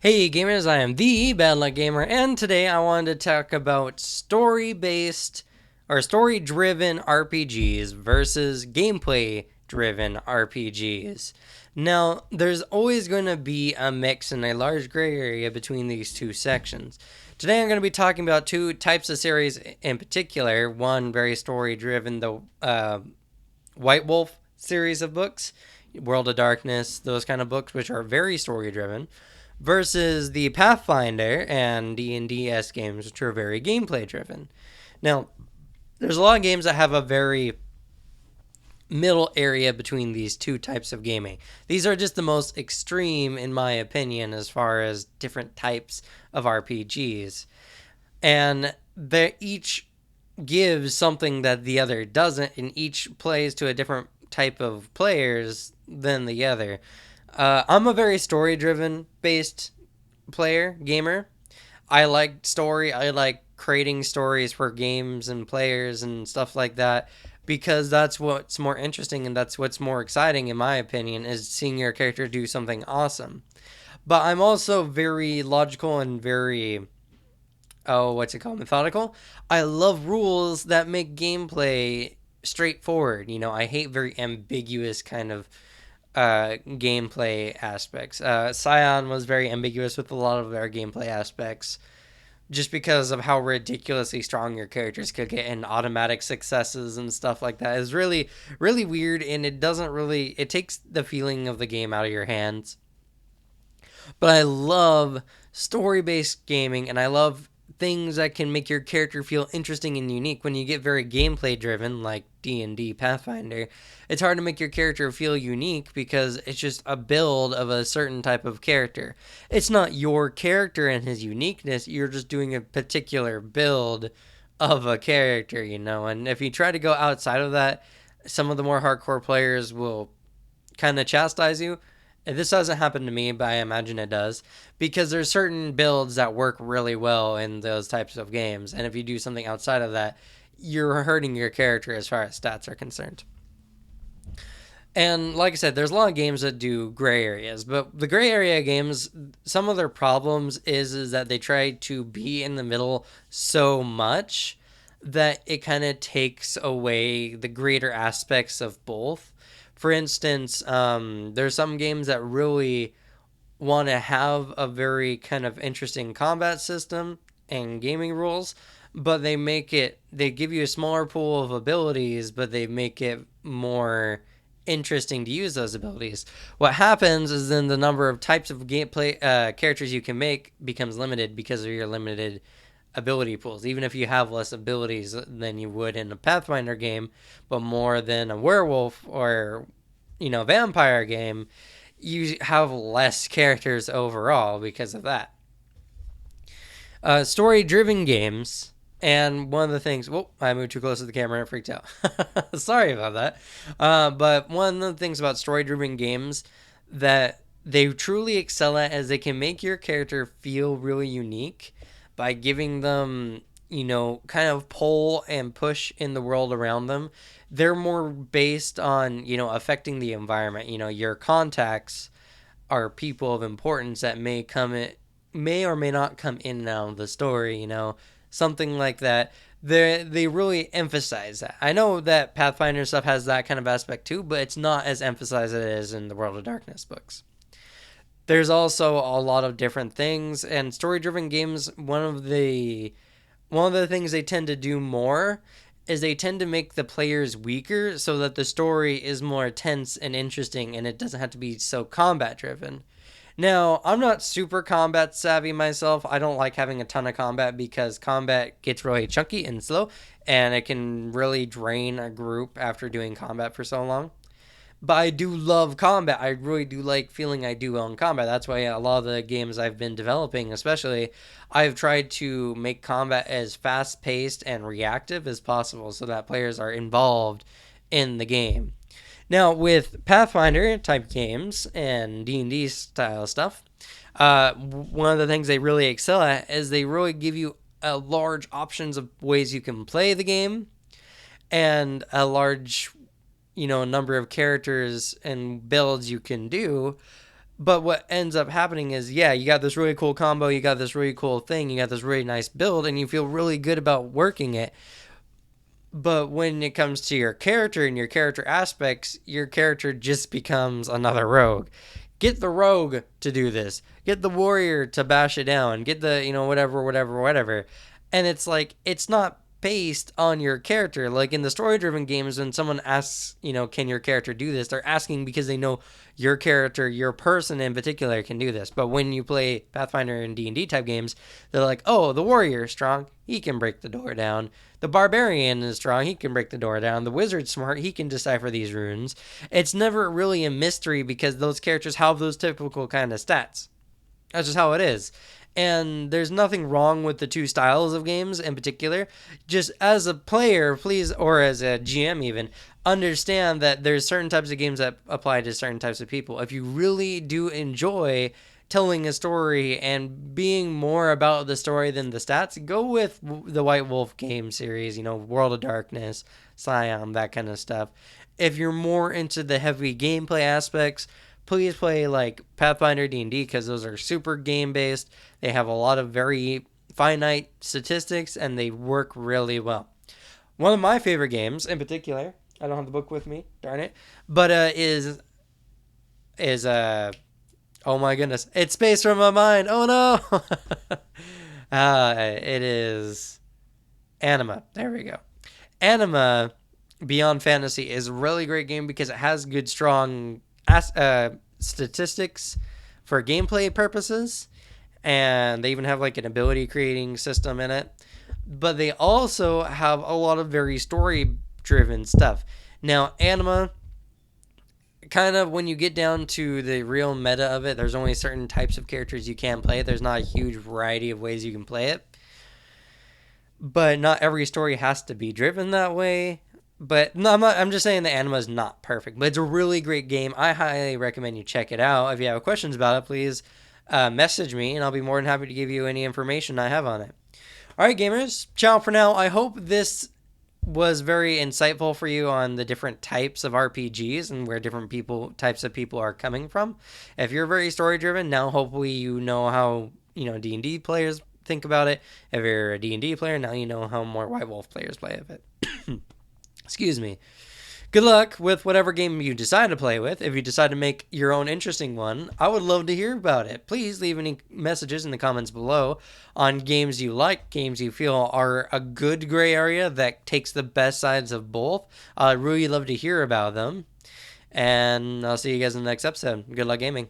Hey gamers, I am the Bad Luck Gamer, and today I wanted to talk about story-based or story-driven RPGs versus gameplay-driven RPGs. Now, there's always going to be a mix and a large gray area between these two sections. Today I'm going to be talking about two types of series in particular. One very story-driven, the White Wolf series of books, World of Darkness, those kind of books, which are very story-driven versus the Pathfinder and D&DS games, which are very gameplay driven. Now, there's a lot of games that have a very middle area between these two types of gaming. These are just the most extreme, in my opinion, as far as different types of RPGs. And they each gives something that the other doesn't, and each plays to a different type of players than the other. I'm a very story driven based gamer. I like story. I like creating stories for games and players and stuff like that because that's what's more interesting and that's what's more exciting, in my opinion, is seeing your character do something awesome. But I'm also very logical and very, what's it called, methodical. I love rules that make gameplay straightforward. I hate very ambiguous kind of gameplay aspects. Scion was very ambiguous with a lot of their gameplay aspects just because of how ridiculously strong your characters could get and automatic successes and stuff like that. It's really, really weird, and it takes the feeling of the game out of your hands. But I love story based gaming, and I love things that can make your character feel interesting and unique. When you get very gameplay driven like D&D Pathfinder, it's hard to make your character feel unique because it's just a build of a certain type of character. It's not your character and his uniqueness, you're just doing a particular build of a character, and if you try to go outside of that, some of the more hardcore players will kind of chastise you. This doesn't happen to me, but I imagine it does because there's certain builds that work really well in those types of games, and if you do something outside of that, you're hurting your character as far as stats are concerned. And like I said, there's a lot of games that do gray areas, but the gray area games, some of their problems is that they try to be in the middle so much that it kind of takes away the greater aspects of both. For instance, there's some games that really want to have a very kind of interesting combat system and gaming rules, but they give you a smaller pool of abilities, but they make it more interesting to use those abilities. What happens is then the number of types of gameplay characters you can make becomes limited because of your limited ability pools. Even if you have less abilities than you would in a Pathfinder game, but more than a werewolf or vampire game, you have less characters overall because of that. Story driven games, and one of the things, I moved too close to the camera and it freaked out. Sorry about that. But one of the things about story driven games that they truly excel at is they can make your character feel really unique by giving them, kind of pull and push in the world around them. They're more based on, affecting the environment. Your contacts are people of importance that may or may not come in and out of the story, something like that. They really emphasize that. I know that Pathfinder stuff has that kind of aspect too, but it's not as emphasized as it is in the World of Darkness books. There's also a lot of different things, and story-driven games, one of the things they tend to do more is they tend to make the players weaker so that the story is more tense and interesting and it doesn't have to be so combat driven. Now, I'm not super combat savvy myself. I don't like having a ton of combat because combat gets really chunky and slow and it can really drain a group after doing combat for so long. But I do love combat. I really do like feeling I do well in combat. That's why a lot of the games I've been developing, especially, I've tried to make combat as fast paced and reactive as possible so that players are involved in the game. Now, with Pathfinder type games and D&D style stuff, one of the things they really excel at is they really give you a large options of ways you can play the game and a large number of characters and builds you can do, But what ends up happening is, yeah, you got this really cool combo, you got this really cool thing, you got this really nice build, and you feel really good about working it. But when it comes to your character and your character aspects, your character just becomes another rogue. Get the rogue to do this. Get the warrior to bash it down. Get the, whatever, whatever, whatever. And it's like, it's not based on your character. Like in the story driven games, when someone asks, can your character do this? They're asking because they know your character, your person in particular can do this. But when you play Pathfinder and D&D type games, they're like, oh, the warrior is strong. He can break the door down. The barbarian is strong. He can break the door down. The wizard's smart. He can decipher these runes. It's never really a mystery because those characters have those typical kind of stats. That's just how it is. And there's nothing wrong with the two styles of games in particular. Just as a player, please, or as a GM even, understand that there's certain types of games that apply to certain types of people. If you really do enjoy telling a story and being more about the story than the stats, go with the White Wolf game series, World of Darkness, Scion, that kind of stuff. If you're more into the heavy gameplay aspects, please play like Pathfinder D&D because those are super game based. They have a lot of very finite statistics and they work really well. One of my favorite games in particular, I don't have the book with me, darn it, but is oh my goodness, it's spaced from my mind. Oh no. It is Anima. There we go. Anima Beyond Fantasy is a really great game because it has good, strong statistics for gameplay purposes, and they even have like an ability creating system in it. But they also have a lot of very story driven stuff. Now, Anima, kind of when you get down to the real meta of it, there's only certain types of characters you can play. There's not a huge variety of ways you can play it. But not every story has to be driven that way. But no, I'm just saying the Anima is not perfect. But it's a really great game. I highly recommend you check it out. If you have questions about it, please message me, and I'll be more than happy to give you any information I have on it. All right, gamers. Ciao for now. I hope this was very insightful for you on the different types of RPGs and where different types of people are coming from. If you're very story driven, now hopefully you know how D&D players think about it. If you're a D&D player, now you know how more White Wolf players play of it. Excuse me. Good luck with whatever game you decide to play with. If you decide to make your own interesting one, I would love to hear about it. Please leave any messages in the comments below on games you like, games you feel are a good gray area that takes the best sides of both. I'd really love to hear about them. And I'll see you guys in the next episode. Good luck gaming.